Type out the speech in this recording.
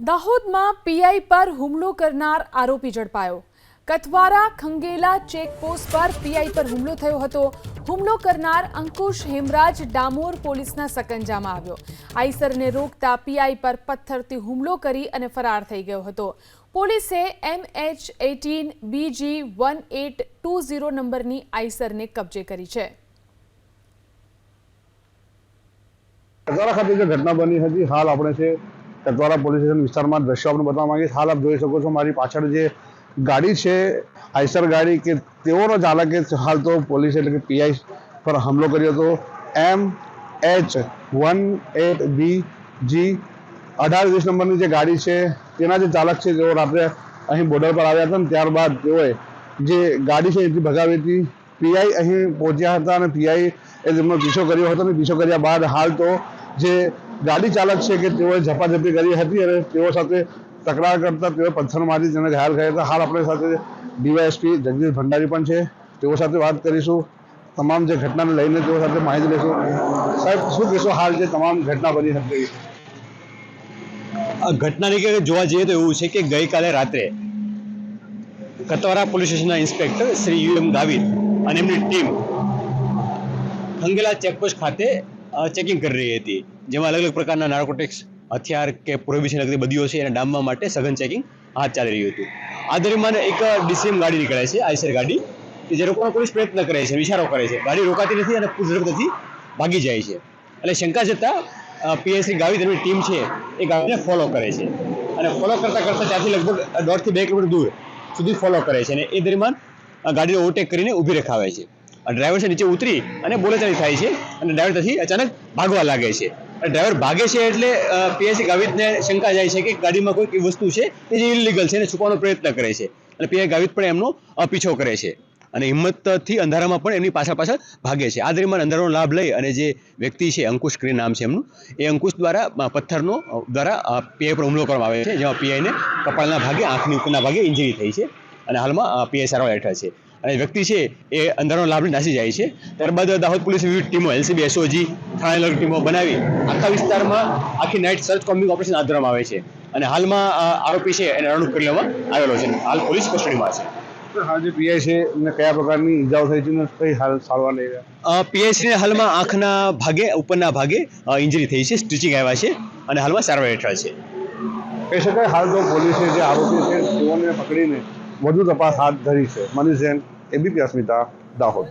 દાહોદમાં પીઆઈ પર હુમલો કરનાર આરોપી ઝડપાયો। કથવારા ખંગેલા ચેકપોસ્ટ પર પીઆઈ પર હુમલો થયો હતો। હુમલો કરનાર અંકુશ હેમરાજ ડામોર પોલીસના સકંજામાં આવ્યો। આઈસરને રોકતા પીઆઈ પર પથ્થરથી હુમલો કરી અને ફરાર થઈ ગયો હતો। પોલીસે MH18 BG 1820 નંબરની આઈસરને કબજે કરી છે। કતવારા ખાતે જે ઘટના બની હતી, હાલ આપણે છે કતવારા પોલીસ સ્ટેશન વિસ્તારમાં દ્રશ્યો આપણે બતાવવા માંગીએ। હાલ આપ જોઈ શકો છો મારી પાછળ જે ગાડી છે આઈસર ગાડી કે તેઓનો ચાલકે હાલ તો પોલીસ એટલે કે પીઆઈ પર હુમલો કર્યો હતો। MH18 BG 1820 નંબરની જે ગાડી છે તેના જે ચાલક છે તેઓ રાત્રે અહીં બોર્ડર પર આવ્યા હતા અને ત્યારબાદ તેઓએ જે ગાડી છે એથી ભગાવી હતી। પીઆઈ અહીં પહોંચ્યા હતા અને પીઆઈ એ તેમનો પીછો કર્યો હતો અને પીછો કર્યા બાદ હાલ તો જે ગાડી ચાલક છે કે તેઓએ ઝપાઝપી કરી હતી અને તેઓ સાથે તકરાર કરતા તેઓ પથ્થર મારી તેને ઘાયલ કર્યા હતા। હાલ આપણી સાથે ડીવાયએસપી જગદીશ ભંડારી પણ છે, તેઓ સાથે વાત કરીશું। તમામ જે ઘટનાને લઈને તેઓ સાથે માહિતી લઈશું। સાહેબ, શું કહેશો હાલ જે તમામ ઘટના બની હતી? આ ઘટનાની કે જોવા જઈએ તો એવું છે કે ગઈકાલે રાત્રે કતવારા પોલીસ સ્ટેશનના ઇન્સ્પેક્ટર શ્રી UM ગાવિત અને એમની ટીમ ખંગેલા ચેકપોસ્ટ ખાતે ચેકિંગ કરી રહી હતી, જેમાં અલગ અલગ પ્રકારના નાર્કોટિક્સ, હથિયાર કે પ્રોહિબિશન લગતી બદીઓ છે એને ડામવા માટે સઘન ચેકિંગ હાથ ચાલી રહ્યું હતું। આ દરમિયાન એક DCM ગાડી નીકળે છે, આઈસર ગાડી, કે જે રોકવાનો પોલીસ પ્રયત્ન કરે છે, ઇશારો કરે છે, ગાડી રોકાતી નથી અને પૂરઝડપથી ભાગી જાય છે। એટલે શંકા જતા પીઆઈ શ્રી ગાવિત એમની ટીમ છે એ ગાડીને ફોલો કરે છે અને ફોલો કરતાં કરતાં ત્યાંથી લગભગ 1.5 થી 2 કિલોમીટર દૂર સુધી ફોલો કરે છે અને એ દરમિયાન ગાડીને ઓવરટેક કરીને ઊભી રખાવે છે। ડ્રાઈવર છે નીચે ઉતરી અને બોલાચાલી થાય છે અને ડ્રાઈવર ત્યાંથી અચાનક ભાગવા લાગે છે। ડ્રાઈવર ભાગે છે એટલે પીઆઈ ગાવિતને શંકા જાય છે કે ગાડીમાં કોઈ વસ્તુ છે એ જે ઇલીગલ છે એને છુપાવવાનો પ્રયત્ન કરે છે અને પીઆઈ ગાવિત પણ એમનો પીછો કરે છે અને હિંમતથી અંધારામાં પણ એમની પાછળ ભાગે છે। આ દરમિયાન અંધારાનો લાભ લઈ અને જે વ્યક્તિ છે, અંકુશ કરીને નામ છે એમનું, એ અંકુશ દ્વારા પથ્થરનો દ્વારા પીઆઈ પર હુમલો કરવામાં આવે છે, જેમાં પીઆઈને કપાળના ભાગે, આંખની ઉપરના ભાગે ઇન્જરી થઈ છે અને હાલમાં પીઆઈ સારવાર હેઠળ છે અને વ્યક્તિ છે એ અંધારાનો લાભ લઈ નાસી જાય છે। ત્યારબાદ દાહોદ પોલીસ વિવિધ ટીમો, LCB, SOG, થાણા ટીમો બનાવી આખા વિસ્તારમાં આખી નાઇટ સર્ચ કોમ્બિંગ ઓપરેશન હાથ ધરવામાં આવે છે અને હાલમાં આરોપી છે એને રણુપ કરી લેવામાં આવેલો છે। હાલ પોલીસ કસ્ટડીમાં છે। હાલ જે પીઆઈ છે એમને કયા પ્રકારની ઈજાઓ થઈ છે અને કઈ હાલ સારવાર લઈ રહ્યા? પીઆઈ શ્રીને હાલમાં આંખના ભાગે, ઉપરના ભાગે ઇન્જરી થઈ છે, સ્ટિચિંગ આવ્યા છે અને હાલમાં સારવાર હેઠળ છે। કહી શકાય હાલ તો પોલીસે જે આરોપી છે તેઓને પકડીને વધુ તપાસ હાથ ધરી છે। મનીષ જૈન, ABP અસ્મિતા, દાહોદ।